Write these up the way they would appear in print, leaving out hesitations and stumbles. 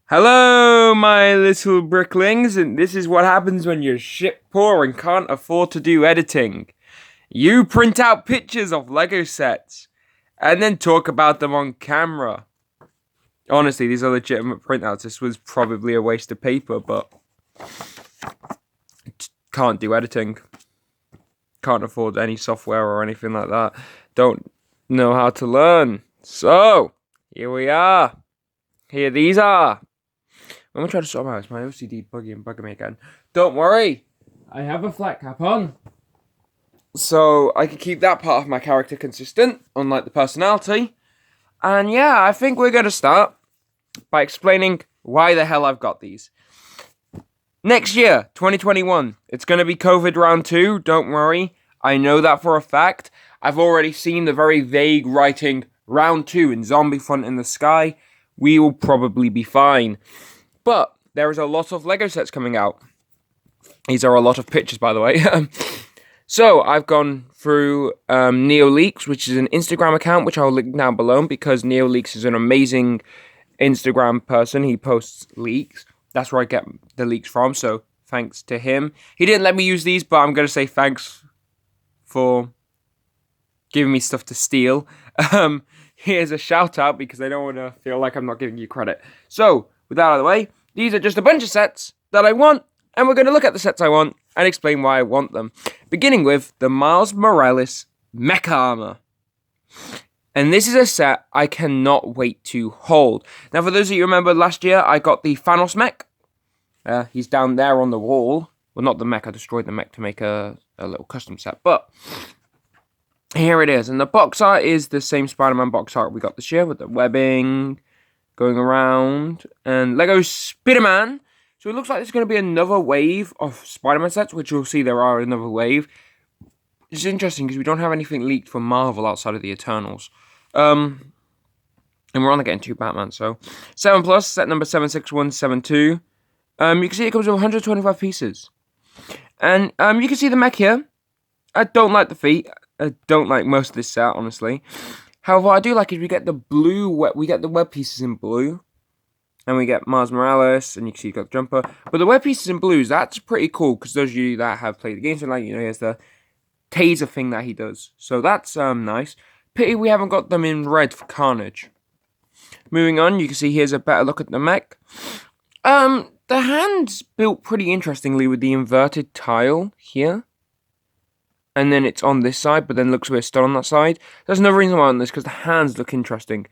Hello, my little bricklings, and this is what happens when you're shit poor and can't afford to do editing. You print out pictures of Lego sets and then talk about them on camera. Honestly, these are legitimate printouts. This was probably a waste of paper, but can't do editing. Can't afford any software or anything like that. Don't know how to learn. So, here we are. Here these are. I'm gonna try to sort them out. It's my OCD bugging me again. Don't worry, I have a flat cap on, so I can keep that part of my character consistent, unlike the personality. And yeah, I think we're gonna start by explaining why the hell I've got these. Next year, 2021, it's gonna be COVID round 2. Don't worry, I know that for a fact. I've already seen the very vague writing round 2 in zombie front in the sky. We will probably be fine. But there is a lot of Lego sets coming out. These are a lot of pictures, by the way. So I've gone through NeoLeaks, which is an Instagram account, which I'll link down below because NeoLeaks is an amazing Instagram person. He posts leaks. That's where I get the leaks from, so thanks to him. He didn't let me use these, but I'm going to say thanks for giving me stuff to steal. Here's a shout out because I don't want to feel like I'm not giving you credit. So, with that out of the way, these are just a bunch of sets that I want, and we're going to look at the sets I want and explain why I want them. Beginning with the Miles Morales Mecha Armor. And this is a set I cannot wait to hold. Now, for those of you who remember last year, I got the Thanos mech. He's down there on the wall. Well, not the mech, I destroyed the mech to make a little custom set, but here it is. And the box art is the same Spider-Man box art we got this year with the webbing going around, and Lego Spider-Man. So it looks like there's going to be another wave of Spider-Man sets, which you'll see there are another wave. It's interesting because we don't have anything leaked from Marvel outside of the Eternals. And we're only getting 2 Batman, so 7 plus, set number 76172. You can see it comes with 125 pieces. And you can see the mech here. I don't like the feet. I don't like most of this set, honestly. However, what I do like is we get the web pieces in blue, and we get Miles Morales, and you can see you've got the jumper. But the web pieces in blues, that's pretty cool, because those of you that have played the game, so like, here's the taser thing that he does. So that's nice. Pity we haven't got them in red for Carnage. Moving on, you can see here's a better look at the mech. The hand's built pretty interestingly with the inverted tile here. And then it's on this side, but then looks a bit still on that side. There's no reason why on this, because the hands look interesting.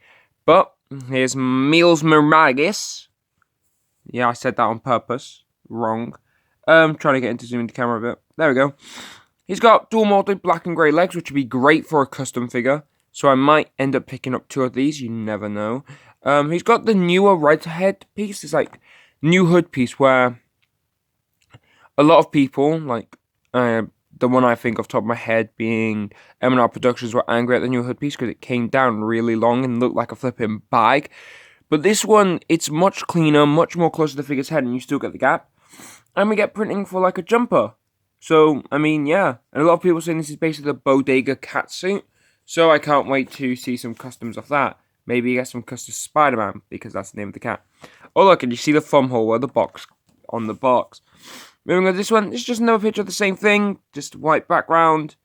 But here's Miles Morales. Yeah, I said that on purpose. Wrong. Trying to get into zoom into camera a bit. There we go. He's got dual molded black and grey legs, which would be great for a custom figure. So I might end up picking up 2 of these. You never know. He's got the newer red head piece. It's like new hood piece where a lot of people, like the one I think off the top of my head being M&R Productions, were angry at the new hood piece because it came down really long and looked like a flipping bag. But this one, it's much cleaner, much more close to the figure's head, and you still get the gap. And we get printing for like a jumper. So, I mean, yeah. And a lot of people saying this is basically the Bodega cat suit. So I can't wait to see some customs of that. Maybe get some custom Spider-Man, because that's the name of the cat. Oh, look, and you see the thumb hole where the box, on the box. Moving on to this one, it's just another picture of the same thing, just white background.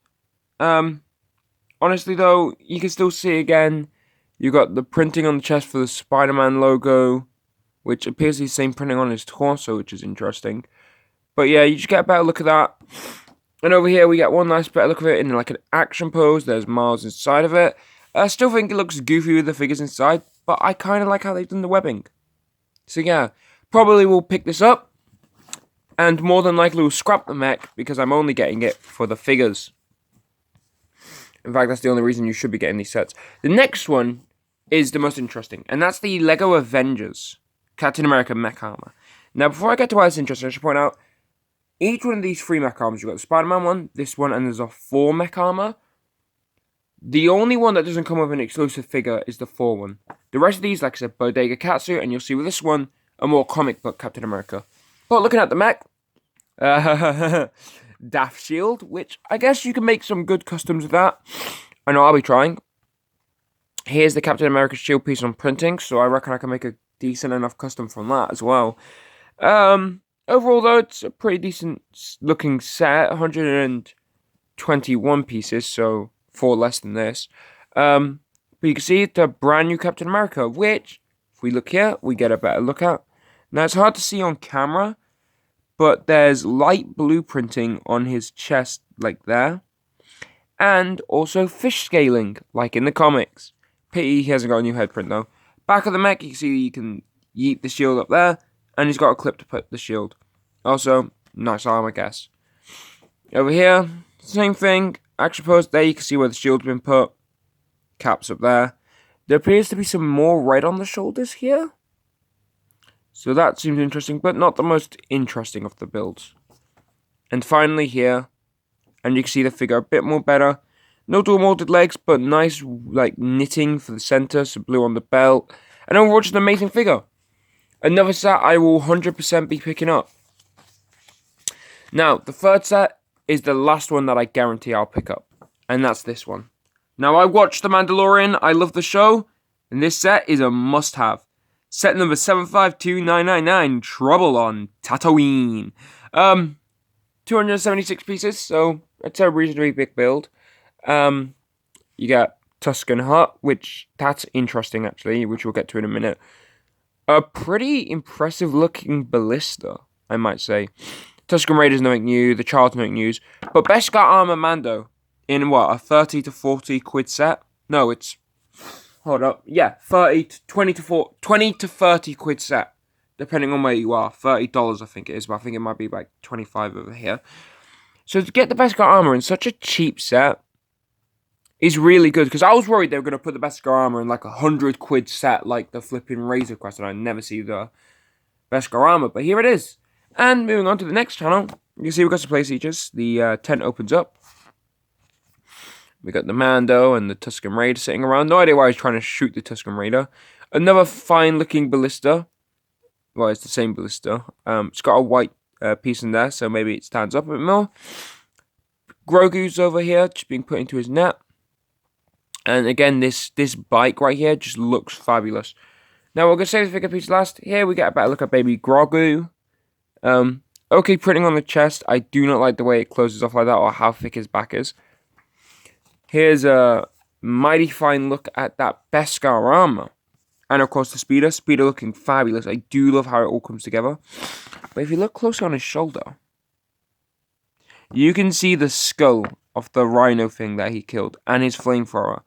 Honestly though, you can still see again, you got the printing on the chest for the Spider-Man logo, which appears to be the same printing on his torso, which is interesting. But yeah, you just get a better look at that. And over here we get one nice better look of it in like an action pose. There's Miles inside of it. I still think it looks goofy with the figures inside, but I kind of like how they've done the webbing. So yeah, probably will pick this up. And more than likely we'll scrap the mech because I'm only getting it for the figures. In fact, that's the only reason you should be getting these sets. The next one is the most interesting, and that's the Lego Avengers Captain America mech armor. Now, before I get to why it's interesting, I should point out, each one of these 3 mech armors, you've got the Spider-Man one, this one, and there's a 4 mech armor. The only one that doesn't come with an exclusive figure is the 4 one. The rest of these, like I said, Bodega catsuit, and you'll see with this one, a more comic book Captain America. But looking at the mech, Daft Shield, which I guess you can make some good customs with that. I know I'll be trying. Here's the Captain America shield piece on printing, so I reckon I can make a decent enough custom from that as well. Overall though, it's a pretty decent looking set. 121 pieces, so 4 less than this. But you can see the brand new Captain America, which, if we look here, we get a better look at. Now, it's hard to see on camera, but there's light blue printing on his chest, like there. And also fish scaling, like in the comics. Pity he hasn't got a new head print, though. Back of the mech, you can see you can yeet the shield up there, and he's got a clip to put the shield. Also, nice arm, I guess. Over here, same thing. Action pose there, you can see where the shield's been put. Caps up there. There appears to be some more red on the shoulders here. So that seems interesting, but not the most interesting of the builds. And finally here, and you can see the figure a bit more better. No dual molded legs, but nice like knitting for the center, some blue on the belt. And overall, just an amazing figure. Another set I will 100% be picking up. Now, the third set is the last one that I guarantee I'll pick up. And that's this one. Now, I watched The Mandalorian, I love the show, and this set is a must-have. Set number 752999, Trouble on Tatooine. 276 pieces, so it's a reasonably big build. You get Tusken Hut, which, that's interesting actually, which we'll get to in a minute. A pretty impressive looking ballista, I might say. Tusken Raider's nothing new, the Child's nothing new, but Beskar Armor Mando in what, a 30 to 40 quid set? No, it's, hold up, yeah, 20 to 30 quid set, depending on where you are. $30 I think it is, but I think it might be like 25 over here. So to get the Beskar Armor in such a cheap set is really good, because I was worried they were going to put the Beskar Armor in like a 100 quid set, like the flipping Razor Crest, and I never see the Beskar Armor, but here it is. And moving on to the next channel, you can see we've got some place features. The tent opens up. We got the Mando and the Tusken Raider sitting around. No idea why he's trying to shoot the Tusken Raider. Another fine-looking ballista. Well, it's the same ballista. It's got a white piece in there, so maybe it stands up a bit more. Grogu's over here, just being put into his net. And again, this bike right here just looks fabulous. Now, we're going to save the figure piece last. Here we get a better look at baby Grogu. Okay, printing on the chest. I do not like the way it closes off like that, or how thick his back is. Here's a mighty fine look at that Beskar Armor. And of course the Speeder. Speeder looking fabulous. I do love how it all comes together. But if you look closely on his shoulder, you can see the skull of the rhino thing that he killed. And his flamethrower.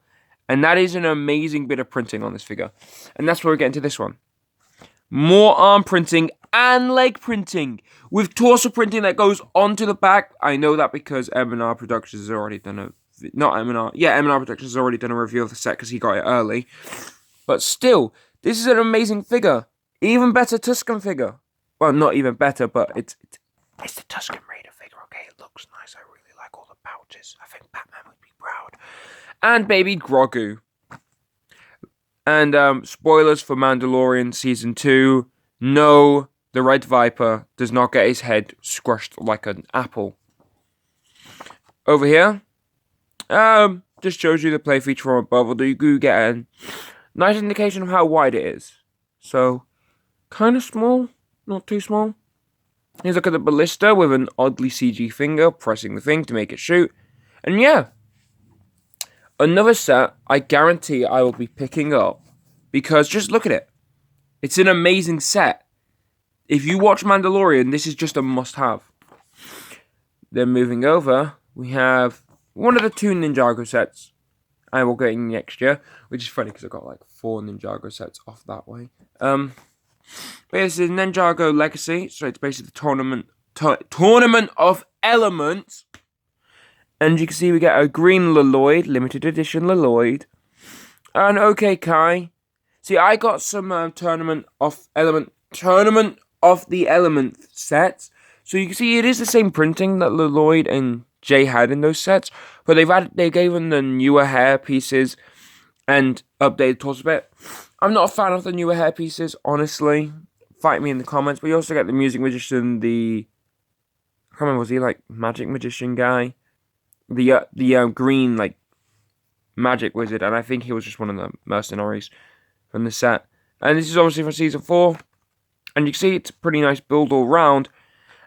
And that is an amazing bit of printing on this figure. And that's where we get into this one. More arm printing and leg printing. With torso printing that goes onto the back. I know that because M&R Productions has already done a... Not M&R. Yeah, M&R Productions has already done a review of the set because he got it early. But still, this is an amazing figure. Even better Tusken figure. Well, not even better, but it's the Tusken Raider figure, okay? It looks nice. I really like all the pouches. I think Batman would be proud. And baby Grogu. And spoilers for Mandalorian Season 2. No, the Red Viper does not get his head squashed like an apple. Over here. Just shows you the play feature from above, although you do get a nice indication of how wide it is. So, kind of small, not too small. Here's a look at the ballista with an oddly CG finger pressing the thing to make it shoot. And yeah, another set I guarantee I will be picking up, because just look at it. It's an amazing set. If you watch Mandalorian, this is just a must-have. Then moving over, we have one of the 2 Ninjago sets I will get in next year, which is funny because I got like 4 Ninjago sets off that way. But yeah, this is Ninjago Legacy, so it's basically the Tournament of Elements. And you can see we get a green Leloid, limited edition Leloid, an OK Kai. See, I got some Tournament of the Element sets, so you can see it is the same printing that Leloid and Jay had in those sets, but they gave them the newer hair pieces and updated torso bit. I'm not a fan of the newer hair pieces, honestly. Fight me in the comments. But you also get the Music Magician, I can't remember, was he like Magic Magician guy? The green like magic wizard, and I think he was just one of the mercenaries from the set. And this is obviously from Season 4. And you can see it's a pretty nice build all round.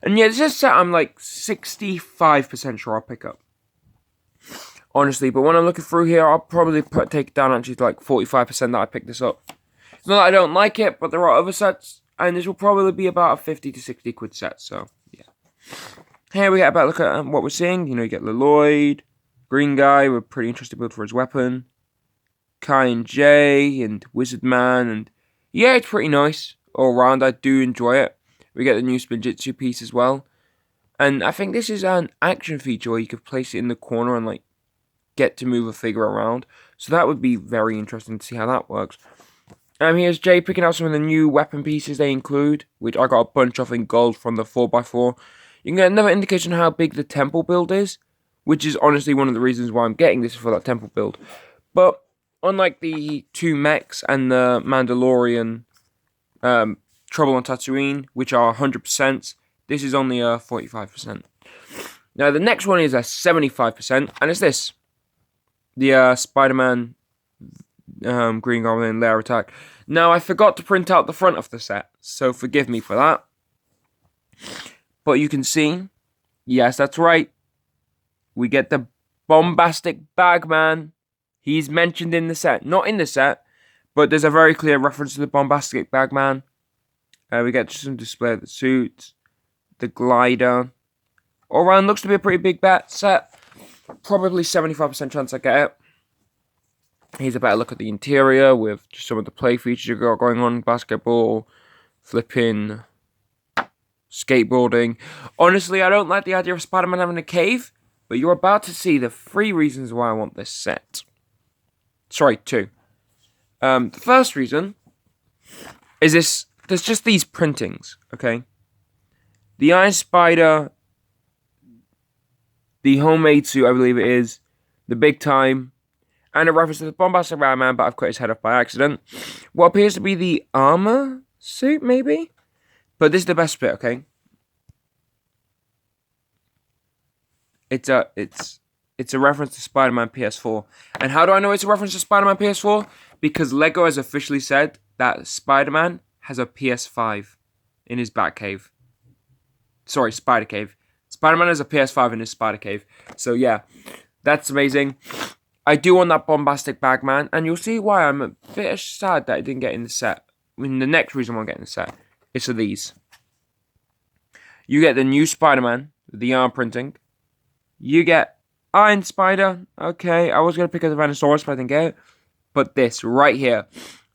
And yeah, this is a set I'm like 65% sure I'll pick up. Honestly, but when I'm looking through here, I'll probably take it down actually to like 45% that I picked this up. It's not that I don't like it, but there are other sets. And this will probably be about a 50 to 60 quid set, so yeah. Here we get a better look at what we're seeing. You know, you get Lloyd, Green Guy with a pretty interesting build for his weapon. Kai and Jay and Wizard Man, and yeah, it's pretty nice all around. I do enjoy it. We get the new Spinjitzu piece as well. And I think this is an action feature where you could place it in the corner and like get to move a figure around. So that would be very interesting to see how that works. Here's Jay picking out some of the new weapon pieces they include, which I got a bunch of in gold from the 4x4. You can get another indication of how big the temple build is, which is honestly one of the reasons why I'm getting this for that temple build. But unlike the 2 mechs and the Mandalorian Trouble on Tatooine, which are 100%, this is only a 45%. Now the next one is a 75%, and it's this. The Spider-Man Green Goblin Lair Attack. Now, I forgot to print out the front of the set, so forgive me for that. But you can see, yes, that's right. We get the bombastic Bagman. He's mentioned in the set. Not in the set, but there's a very clear reference to the bombastic Bagman. We get some display of the suits, the glider. All around, looks to be a pretty big set. Probably 75% chance I get it. Here's a better look at the interior with just some of the play features you've got going on. Basketball, flipping, skateboarding. Honestly, I don't like the idea of Spider-Man having a cave, but you're about to see the 3 reasons why I want this set. Sorry, 2. The first reason is this. There's just these printings, okay? The Iron Spider, the homemade suit, I believe it is, the Big Time, and a reference to the bombastic Batman, but I've cut his head off by accident. What appears to be the armor suit, maybe? But this is the best bit, okay? It's a reference to Spider-Man PS4. And how do I know it's a reference to Spider-Man PS4? Because Lego has officially said that Spider-Man has a PS5 in his Batcave. Sorry, Spider Cave. Spider-Man has a PS5 in his Spider Cave. So yeah, that's amazing. I do want that bombastic Bagman, and you'll see why I'm a bit sad that I didn't get in the set. I mean, the next reason I won't get in the set is for these. You get the new Spider-Man, the arm printing. You get Iron Spider. Okay, I was going to pick up the Venosaurus, but I didn't get it. But this right here.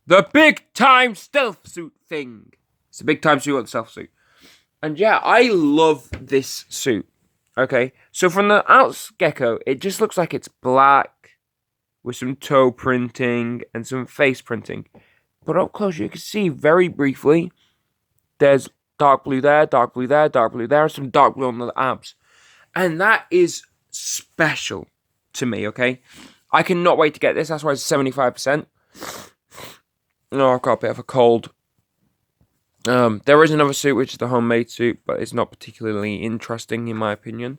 The big time stealth suit thing. It's a big time suit with the stealth suit. And yeah, I love this suit. Okay, so from the outs gecko, it just looks like it's black with some toe printing and some face printing. But up close, you can see very briefly, there's dark blue there, dark blue there, dark blue there, and some dark blue on the abs. And that is special to me, okay? I cannot wait to get this. That's why it's 75%. No, I've got a bit of a cold. There is another suit, which is the homemade suit, but it's not particularly interesting, in my opinion.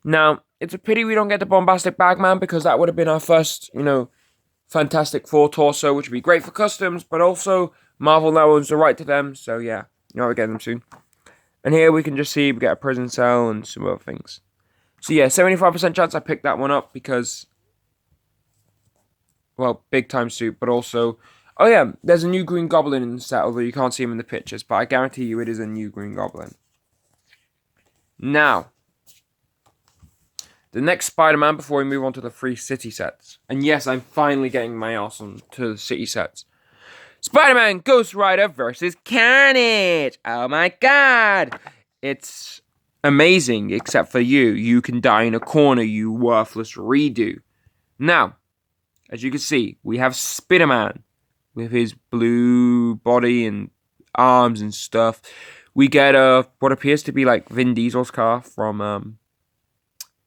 Now, it's a pity we don't get the bombastic Bagman, because that would have been our first, Fantastic Four torso, which would be great for customs, but also Marvel now owns the right to them, so yeah, we're getting them soon. And here we can just see we get a prison cell and some other things. So yeah, 75% chance I picked that one up because, well, big time suit, but also, oh yeah, there's a new Green Goblin in the set, although you can't see him in the pictures, but I guarantee you it is a new Green Goblin. Now, the next Spider-Man before we move on to the 3 city sets. And yes, I'm finally getting my ass on to the city sets. Spider-Man Ghost Rider versus Carnage! Oh my god! It's amazing, except for you. You can die in a corner, you worthless redo. Now, as you can see, we have Spider-Man with his blue body and arms and stuff. We get what appears to be like Vin Diesel's car from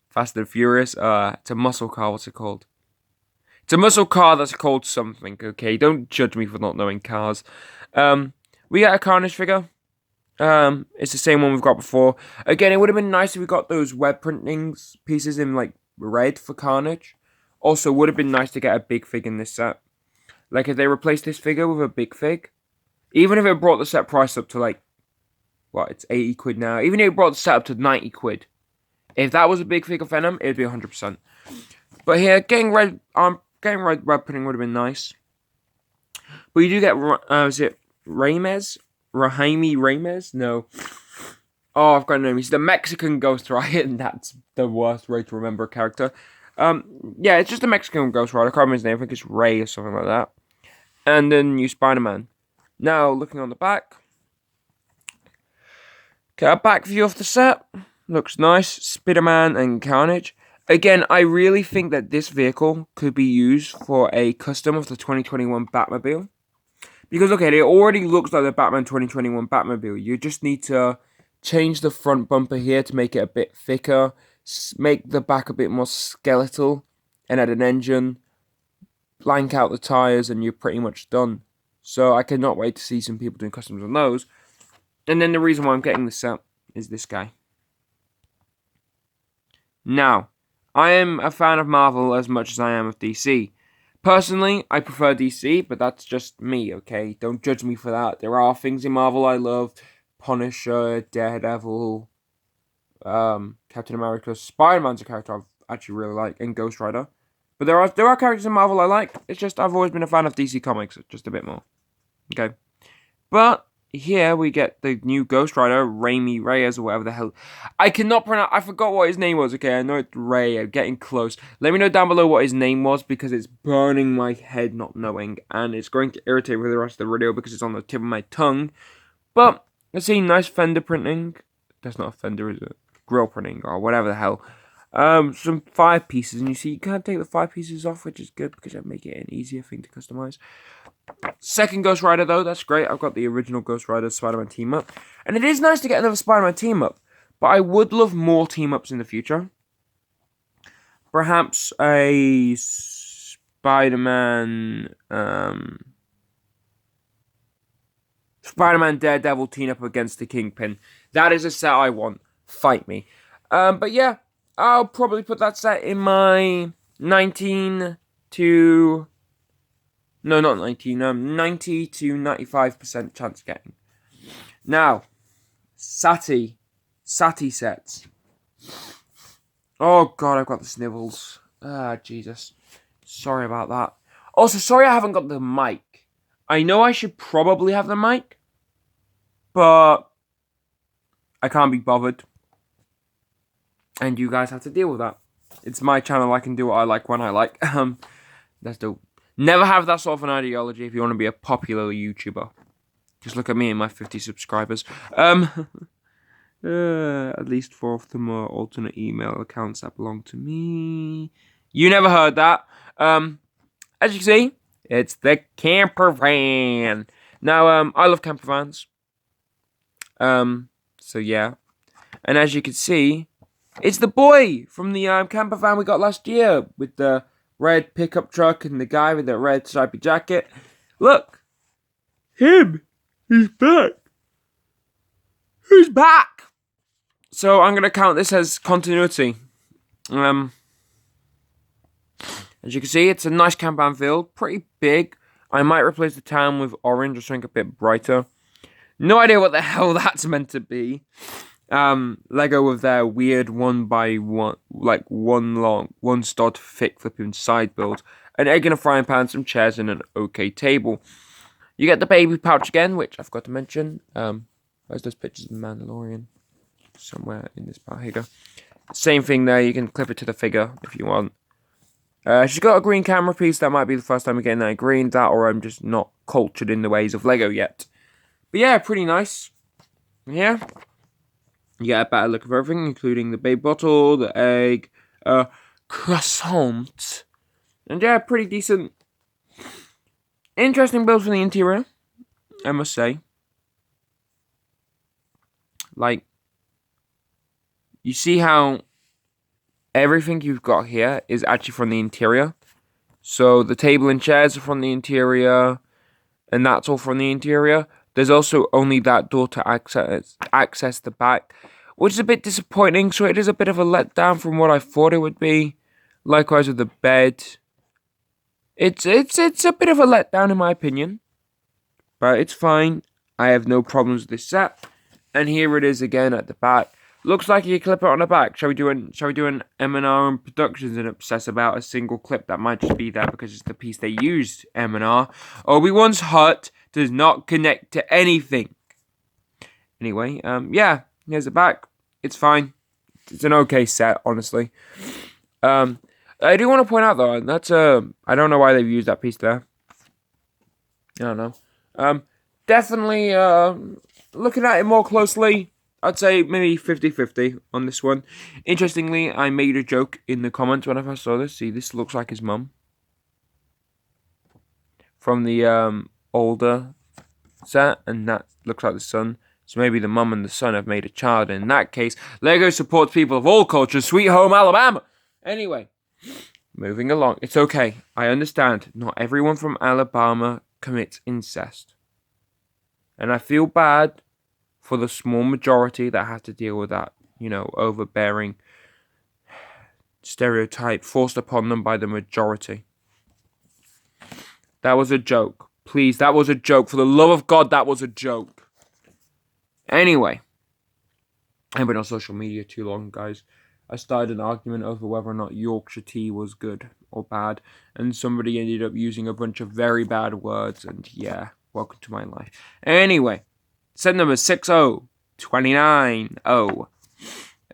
Fast and Furious. It's a muscle car. What's it called? It's a muscle car that's called something, okay? Don't judge me for not knowing cars. We got a Carnage figure. It's the same one we've got before. Again, it would have been nice if we got those web printings pieces in, like, red for Carnage. Also, would have been nice to get a big fig in this set. Like, if they replaced this figure with a big fig, Even if it brought the set price up to like, what, it's 80 quid now. Even if it brought the set up to 90 quid. If that was a big figure Venom, it'd be 100%. But here, getting red pudding would have been nice. But you do get, is it Ramirez? Raimi Ramirez? No. Oh, I've got a name. He's the Mexican Ghost Rider, and that's the worst way to remember a character. Yeah, it's just a Mexican Ghost Rider. I can't remember his name. I think it's Ray or something like that. And then new Spider-Man. Now, looking on the back. Get a back view of the set. Looks nice. Spider-Man and Carnage. Again, I really think that this vehicle could be used for a custom of the 2021 Batmobile. Because look at it, it already looks like the Batman 2021 Batmobile. You just need to change the front bumper here to make it a bit thicker. Make the back a bit more skeletal. And add an engine. Blank out the tires and you're pretty much done. So I cannot wait to see some people doing customs on those. And then the reason why I'm getting this set is this guy. Now, I am a fan of Marvel as much as I am of DC. Personally, I prefer DC, but that's just me, okay? Don't judge me for that. There are things in Marvel I love. Punisher, Daredevil, Captain America. Spider-Man's a character I actually really like, and Ghost Rider. But there are characters in Marvel I like. It's just I've always been a fan of DC Comics, just a bit more. Okay? But here we get the new Ghost Rider, Raimi Reyes, or whatever the hell. I cannot pronounce. I forgot what his name was. Okay, I know it's Ray. I'm getting close. Let me know down below what his name was because it's burning my head not knowing, and it's going to irritate me for the rest of the video because it's on the tip of my tongue. But let's see, nice fender printing. That's not a fender, is it? Grill printing or whatever the hell. Some 5 pieces, and you see you can't take the 5 pieces off, which is good because it'll make it an easier thing to customize. Second Ghost Rider, though, that's great. I've got the original Ghost Rider Spider-Man team-up. And it is nice to get another Spider-Man team-up. But I would love more team-ups in the future. Perhaps a Spider-Man... Spider-Man Daredevil team-up against the Kingpin. That is a set I want. Fight me. But yeah, I'll probably put that set in my 90 to 95% chance of getting. Now, Sati sets. Oh god, I've got the snivels. Ah, Jesus. Sorry about that. Also, sorry I haven't got the mic. I know I should probably have the mic, but I can't be bothered. And you guys have to deal with that. It's my channel, I can do what I like when I like. That's dope. Never have that sort of an ideology if you want to be a popular YouTuber. Just look at me and my 50 subscribers. At least 4 of them are alternate email accounts that belong to me. You never heard that. As you can see, it's the camper van. Now, I love camper vans. So yeah. And as you can see, it's the boy from the camper van we got last year with the red pickup truck and the guy with the red stripy jacket. Look, him. He's back. He's back. So I'm gonna count this as continuity. As you can see, it's a nice camper van field, pretty big. I might replace the town with orange or something a bit brighter. No idea what the hell that's meant to be. Lego with their weird 1x1, like one stud thick flipping side build, an egg in a frying pan, some chairs, and an okay table. You get the baby pouch again, which I forgot to mention. Where's those pictures of the Mandalorian? Somewhere in this part. Here you go. Same thing there. You can clip it to the figure if you want. She's got a green camera piece. That might be the first time we're getting that green. That, or I'm just not cultured in the ways of Lego yet. But yeah, pretty nice. Yeah. You get a better look of everything, including the baby bottle, the egg, croissant. And yeah, pretty decent. Interesting build for the interior, I must say. Like, you see how everything you've got here is actually from the interior. So the table and chairs are from the interior, and that's all from the interior. There's also only that door to access the back, which is a bit disappointing. So it is a bit of a letdown from what I thought it would be. Likewise with the bed. It's a bit of a letdown in my opinion. but it's fine. I have no problems with this set. And here it is again at the back. Looks like you clip it on the back. Shall we do an M&R and Productions and obsess about a single clip that might just be there because it's the piece they used, M&R. Obi-Wan's hut does not connect to anything. Anyway, yeah, here's the back. It's fine. It's an okay set, honestly. I do want to point out though, that's I don't know why they've used that piece there. I don't know. Definitely looking at it more closely, I'd say maybe 50-50 on this one. Interestingly, I made a joke in the comments when I first saw this. See, this looks like his mum. From the older set, and that looks like the son. So maybe the mum and the son have made a child. In that case, LEGO supports people of all cultures. Sweet home Alabama. Anyway, moving along. It's okay. I understand. Not everyone from Alabama commits incest. And I feel bad for the small majority that have to deal with that, you know, overbearing stereotype forced upon them by the majority. That was a joke. Please, that was a joke. For the love of God, that was a joke. Anyway, I've been on social media too long, guys. I started an argument over whether or not Yorkshire tea was good or bad, and somebody ended up using a bunch of very bad words, and yeah, welcome to my life. Anyway, set number 60290.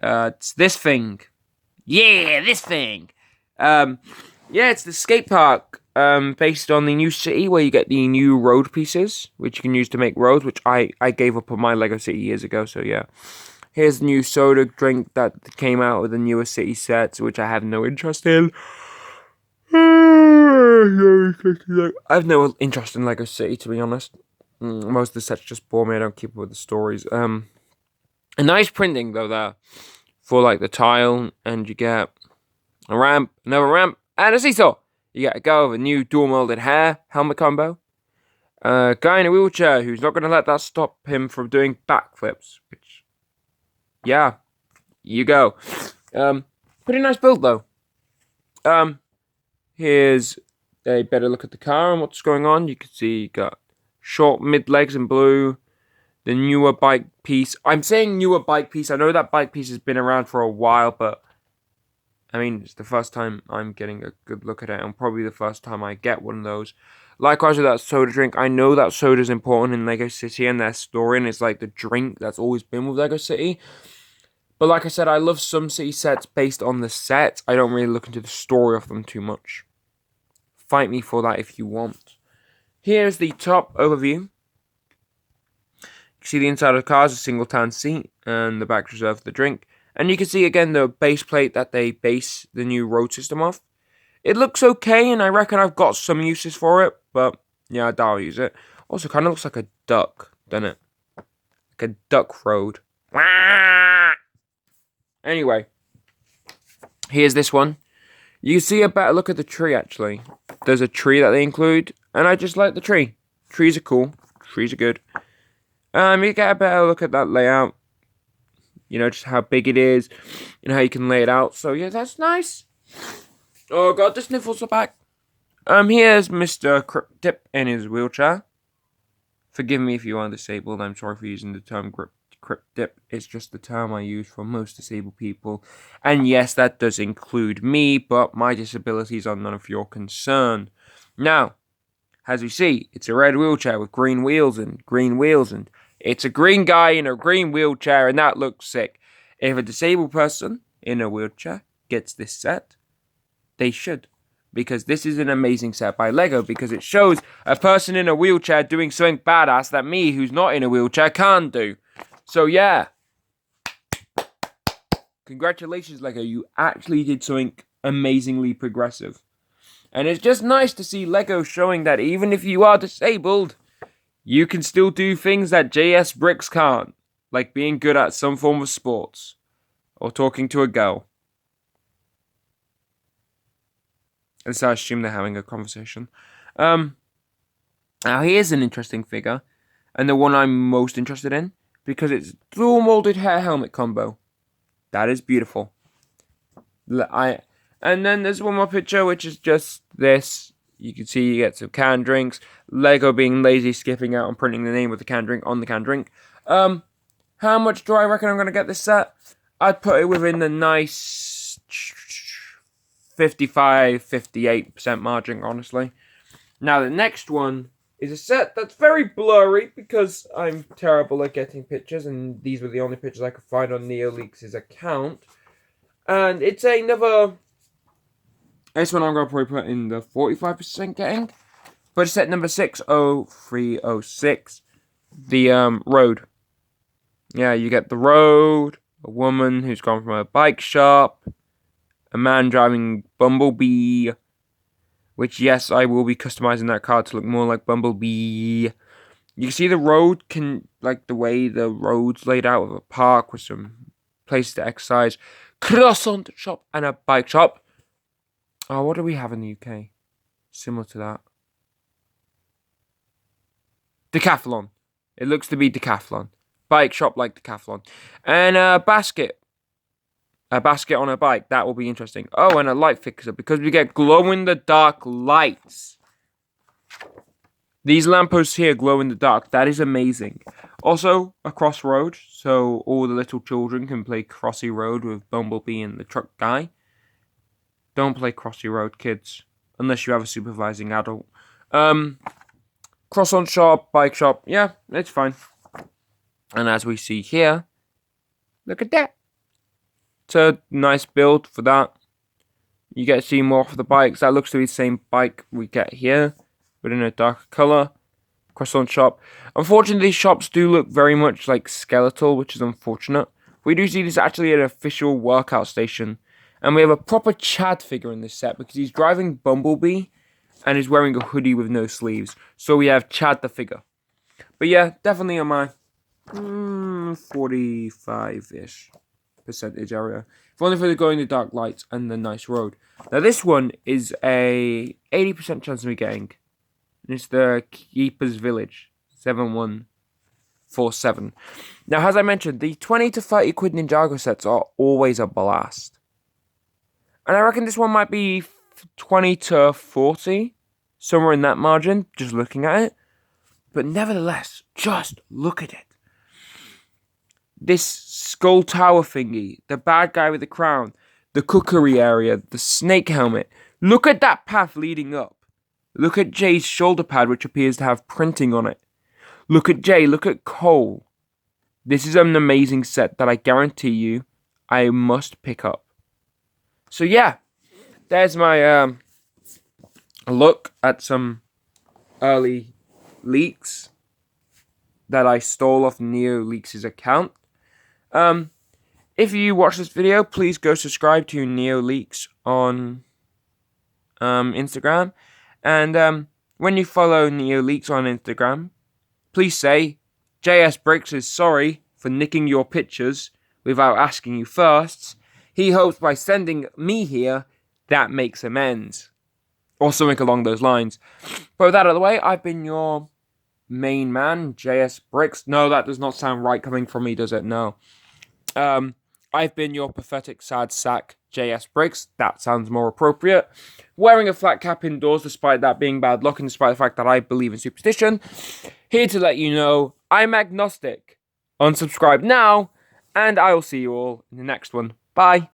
It's this thing. Yeah, this thing. Yeah, it's the skate park, based on the new city where you get the new road pieces, which you can use to make roads, which I gave up on my Lego City years ago, so yeah. Here's the new soda drink that came out with the newer city sets, which I have no interest in. I have no interest in Lego City, to be honest. Most of the sets just bore me. I don't keep up with the stories. A nice printing, though, there. For, like, the tile. And you get a ramp, another ramp, and a seesaw. You get a guy with a new dual-molded hair helmet combo. A guy in a wheelchair who's not going to let that stop him from doing backflips. Which, yeah, you go. Pretty nice build, though. Here's a better look at the car and what's going on. You can see you got short mid legs in blue. The newer bike piece. I'm saying newer bike piece. I know that bike piece has been around for a while, but I mean, it's the first time I'm getting a good look at it, and probably the first time I get one of those. Likewise with that soda drink. I know that soda is important in Lego City, and their story, and it's like the drink that's always been with Lego City. But like I said, I love some city sets based on the set. I don't really look into the story of them too much. Fight me for that if you want. Here's the top overview. You can see the inside of the car is a single tan seat, and the back's reserved for the drink. And you can see again the base plate that they base the new road system off. It looks okay, and I reckon I've got some uses for it, but yeah, I doubt I'll use it. Also, kind of looks like a duck, doesn't it? Like a duck road. Anyway, here's this one. You see a better look at the tree, actually. There's a tree that they include, and I just like the tree. Trees are cool. Trees are good. You get a better look at that layout. You know, just how big it is, and how you can lay it out. So, yeah, that's nice. Oh, God, the sniffles are back. Here's Mr. Crypt Dip in his wheelchair. Forgive me if you are disabled. I'm sorry for using the term Crypt Dip. It's just the term I use for most disabled people. And yes, that does include me, but my disabilities are none of your concern. Now, as we see, it's a red wheelchair with green wheels, and it's a green guy in a green wheelchair, and that looks sick. If a disabled person in a wheelchair gets this set, they should. Because this is an amazing set by LEGO, because it shows a person in a wheelchair doing something badass that me, who's not in a wheelchair, can't do. So yeah. Congratulations, LEGO. You actually did something amazingly progressive. And it's just nice to see LEGO showing that even if you are disabled, you can still do things that JS Bricks can't. Like being good at some form of sports. Or talking to a girl. At least I assume they're having a conversation. Now here's an interesting figure. And the one I'm most interested in. Because it's dual molded hair helmet combo. That is beautiful. And then there's one more picture, which is just this. You can see you get some canned drinks. Lego being lazy, skipping out and printing the name of the canned drink on the canned drink. How much do I reckon I'm going to get this set? I'd put it within the nice 55-58% margin, honestly. Now, the next one is a set that's very blurry because I'm terrible at getting pictures, and these were the only pictures I could find on NeoLeaks' account. And it's another... This one I'm going to probably put in the 45% getting. But it's set number 60306. The road. Yeah, you get the road, a woman who's gone from a bike shop, a man driving Bumblebee, which, yes, I will be customizing that car to look more like Bumblebee. You can see the road, like the way the road's laid out with a park with some places to exercise, croissant shop, and a bike shop. Oh, what do we have in the UK? Similar to that. Decathlon. It looks to be Decathlon. Bike shop like Decathlon. And a basket. A basket on a bike. That will be interesting. Oh, and a light fixer. Because we get glow-in-the-dark lights. These lampposts here glow in the dark. That is amazing. Also, a crossroad. So all the little children can play Crossy Road with Bumblebee and the truck guy. Don't play Crossy Road, kids. Unless you have a supervising adult. Croissant shop, bike shop. Yeah, it's fine. And as we see here, look at that. It's a nice build for that. You get to see more for the bikes. That looks to be the same bike we get here, but in a darker colour. Croissant shop. Unfortunately, these shops do look very much like skeletal, which is unfortunate. We do see this actually at an official workout station. And we have a proper Chad figure in this set because he's driving Bumblebee and is wearing a hoodie with no sleeves. So we have Chad the figure. But yeah, definitely on my 45-ish percentage area. If only for the going the dark lights and the nice road. Now this one is a 80% chance of me getting. And it's the Keeper's Village 7147. Now as I mentioned, the 20 to 30 quid Ninjago sets are always a blast. And I reckon this one might be 20 to 40. Somewhere in that margin, just looking at it. But nevertheless, just look at it. This skull tower thingy, the bad guy with the crown, the cookery area, the snake helmet. Look at that path leading up. Look at Jay's shoulder pad, which appears to have printing on it. Look at Jay, look at Cole. This is an amazing set that I guarantee you I must pick up. So yeah, there's my look at some early leaks that I stole off NeoLeaks' account. If you watch this video, please go subscribe to NeoLeaks on Instagram. And when you follow NeoLeaks on Instagram, please say, JS Bricks is sorry for nicking your pictures without asking you first. He hopes by sending me here, that makes amends. Or something along those lines. But with that out of the way, I've been your main man, JS Bricks. No, that does not sound right coming from me, does it? No. I've been your pathetic sad sack, JS Bricks. That sounds more appropriate. Wearing a flat cap indoors, despite that being bad luck, and despite the fact that I believe in superstition. Here to let you know, I'm agnostic. Unsubscribe now, and I will see you all in the next one. Bye.